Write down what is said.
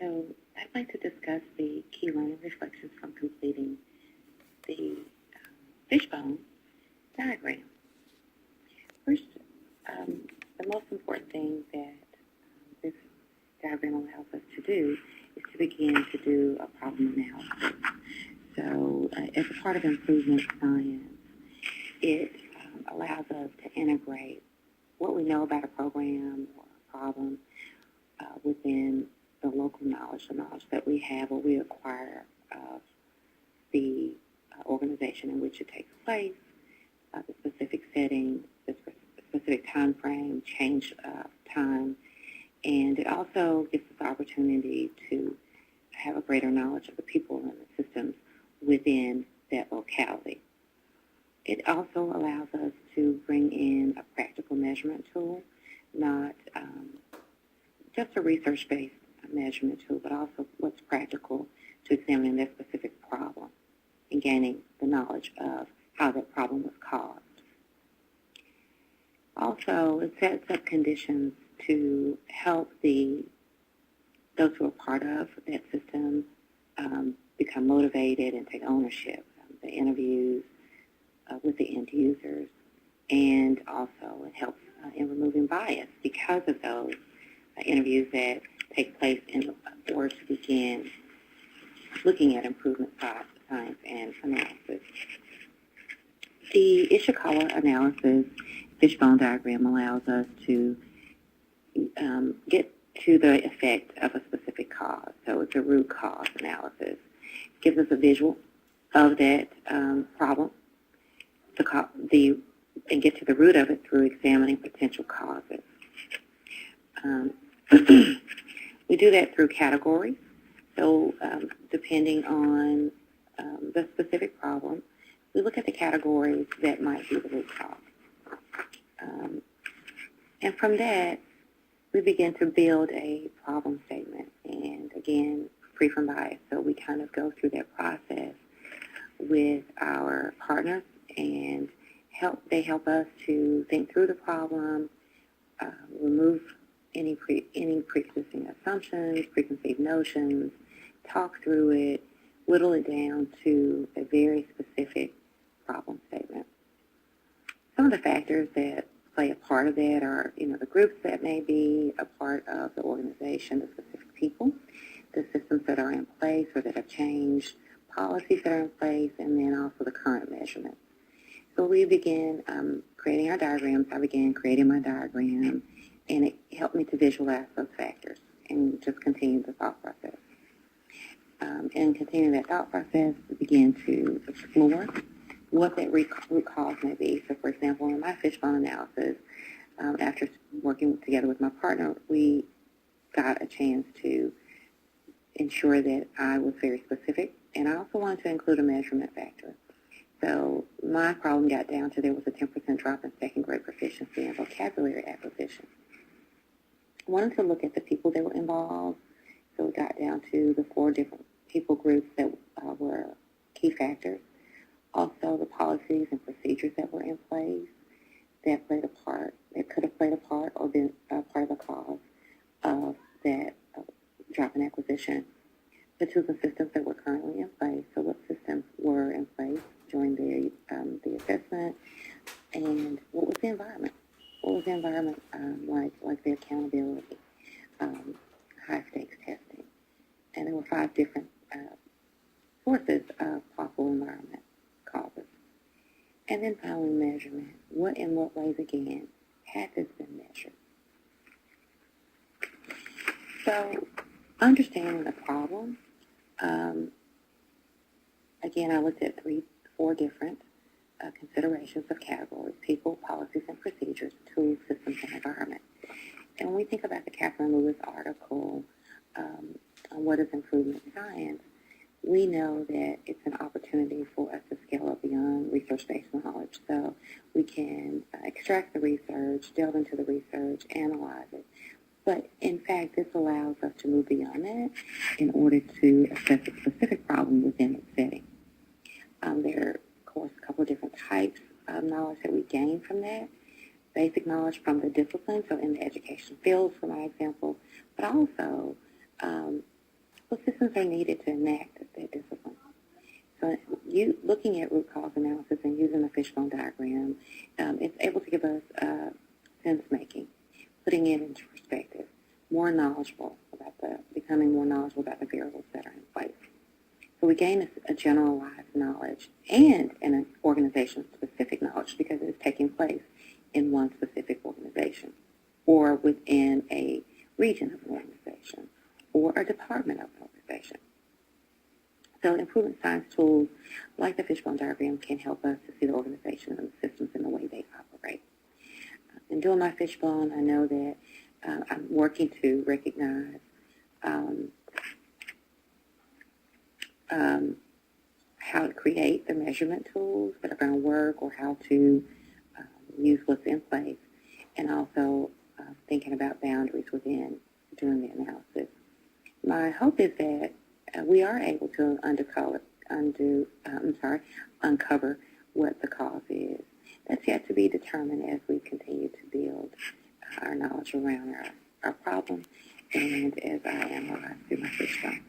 So I'd like to discuss the key learning reflections from completing the fishbone diagram. First, the most important thing that this diagram allows us to do is to begin to do a problem analysis. So as a part of improvement science, it allows us to integrate what we know about a program or a problem within the local knowledge, the knowledge that we have or we acquire of the organization in which it takes place, the specific setting, the specific time frame, change of time, and it also gives us the opportunity to have a greater knowledge of the people and the systems within that locality. It also allows us to bring in a practical measurement tool, not just a research-based measurement tool, but also what's practical to examining that specific problem and gaining the knowledge of how that problem was caused. Also, it sets up conditions to help those who are part of that system become motivated and take ownership. The interviews with the end users, and also it helps in removing bias because of those interviews that take place in order to begin looking at improvement science and analysis. The Ishikawa analysis fishbone diagram allows us to get to the effect of a specific cause. So it's a root cause analysis. It gives us a visual of that problem, and get to the root of it through examining potential causes. We do that through categories. So depending on the specific problem, we look at the categories that might be the root cause. And from that, we begin to build a problem statement, and again, free from bias. So we kind of go through that process with our partners, and they help us to think through the problem, remove any pre-existing assumptions, preconceived notions, talk through it, whittle it down to a very specific problem statement. Some of the factors that play a part of that are, the groups that may be a part of the organization, the specific people, the systems that are in place or that have changed, policies that are in place, and then also the current measurements. So we begin creating our diagrams. I began creating my diagram, and it helped me to visualize those factors and just continue the thought process. And continuing that thought process, we begin to explore what that root cause may be. So, for example, in my fishbone analysis, after working together with my partner, we got a chance to ensure that I was very specific, and I also wanted to include a measurement factor. So my problem got down to there was a 10% drop in second grade proficiency and vocabulary acquisition. I wanted to look at the people that were involved, so it got down to the 4 different people groups that were key factors. Also, the policies and procedures that were in place that played a part, that could have played a part or been a part of the cause of that drop in acquisition. The tools and systems that were currently in place, so what systems were in place during the assessment, and what was the environment? What was the environment like the accountability, high-stakes testing? And there were 5 different sources of possible environment causes. And then finally, measurement. What in what ways, again, had this been measured? So, understanding the problem, again, I looked at 4 different considerations of categories: people, policies and procedures, tools, systems, and environment. And when we think about the Catherine Lewis article on what is improvement science, we know that it's an opportunity for us to scale up beyond research-based knowledge. So we can extract the research, delve into the research, analyze it. But in fact, this allows us to move beyond that in order to assess a specific problem within its setting. There are, of course, a couple of different types of knowledge that we gain from that. Basic knowledge from the discipline, so in the education field, for my example, but also What systems are needed to enact that discipline? So you looking at root cause analysis and using the fishbone diagram, it's able to give us sense-making, putting it into perspective, becoming more knowledgeable about the variables that are in place. So we gain a generalized knowledge and an organization-specific knowledge because it is taking place in one specific organization or within a region of an organization or a department of an organization. So improvement science tools like the fishbone diagram can help us to see the organization and the systems in the way they operate. In doing my fishbone, I know that I'm working to recognize how to create the measurement tools that are going to work or how to use what's in place, and also thinking about boundaries within doing the analysis. My hope is that we are able to uncover what the cause is. That's yet to be determined as we continue to build our knowledge around our problem and as I analyze through my fishbone.